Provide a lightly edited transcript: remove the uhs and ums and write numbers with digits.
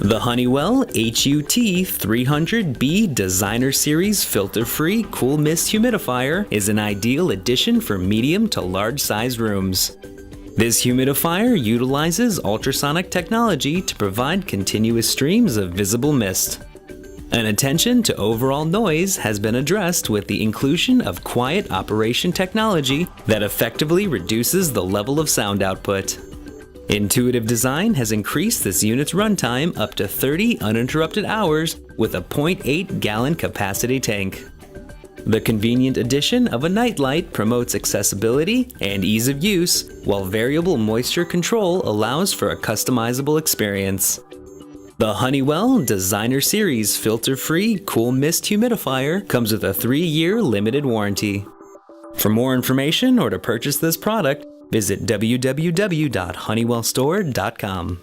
The Honeywell HUT300B Designer Series filter-free cool mist humidifier is an ideal addition for medium to large size rooms. This humidifier utilizes ultrasonic technology to provide continuous streams of visible mist. An attention to overall noise has been addressed with the inclusion of quiet operation technology that effectively reduces the level of sound output. Intuitive design has increased this unit's runtime up to 30 uninterrupted hours with a 0.8-gallon capacity tank. The convenient addition of a nightlight promotes accessibility and ease of use, while variable moisture control allows for a customizable experience. The Honeywell Designer Series filter-free cool mist humidifier comes with a 3-year limited warranty. For more information or to purchase this product, visit www.honeywellstore.com.